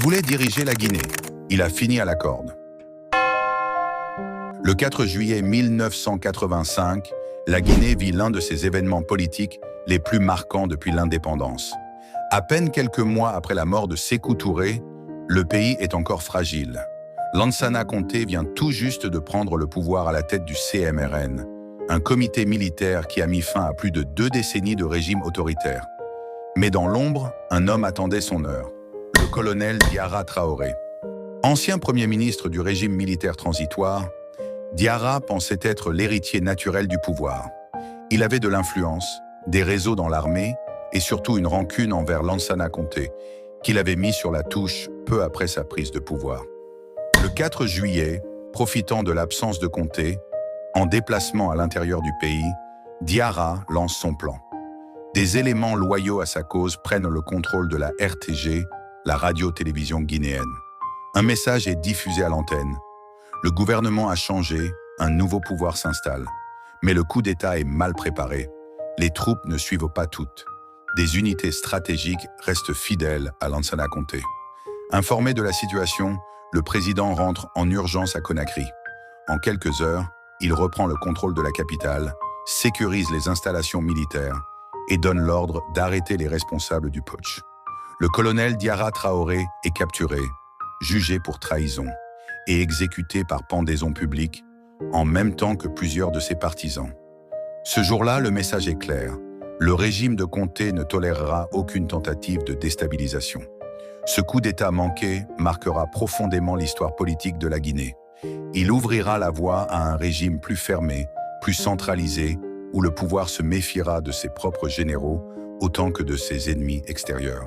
voulait diriger la Guinée. Il a fini à la corde. Le 4 juillet 1985, la Guinée vit l'un de ses événements politiques les plus marquants depuis l'indépendance. À peine quelques mois après la mort de Sékou Touré, le pays est encore fragile. Lansana Conté vient tout juste de prendre le pouvoir à la tête du CMRN, un comité militaire qui a mis fin à plus de 2 décennies de régime autoritaire. Mais dans l'ombre, un homme attendait son heure, le colonel Diarra Traoré. Ancien Premier ministre du régime militaire transitoire, Diarra pensait être l'héritier naturel du pouvoir. Il avait de l'influence, des réseaux dans l'armée et surtout une rancune envers Lansana Conté, qu'il avait mis sur la touche peu après sa prise de pouvoir. Le 4 juillet, profitant de l'absence de Conté, en déplacement à l'intérieur du pays, Diarra lance son plan. Des éléments loyaux à sa cause prennent le contrôle de la RTG, la radio-télévision guinéenne. Un message est diffusé à l'antenne. Le gouvernement a changé, un nouveau pouvoir s'installe. Mais le coup d'État est mal préparé. Les troupes ne suivent pas toutes. Des unités stratégiques restent fidèles à Lansana Conté. Informé de la situation, le président rentre en urgence à Conakry. En quelques heures, il reprend le contrôle de la capitale, sécurise les installations militaires et donne l'ordre d'arrêter les responsables du putsch. Le colonel Diarra Traoré est capturé, jugé pour trahison et exécuté par pendaison publique, en même temps que plusieurs de ses partisans. Ce jour-là, le message est clair. Le régime de Conté ne tolérera aucune tentative de déstabilisation. Ce coup d'État manqué marquera profondément l'histoire politique de la Guinée. Il ouvrira la voie à un régime plus fermé, plus centralisé, où le pouvoir se méfiera de ses propres généraux autant que de ses ennemis extérieurs.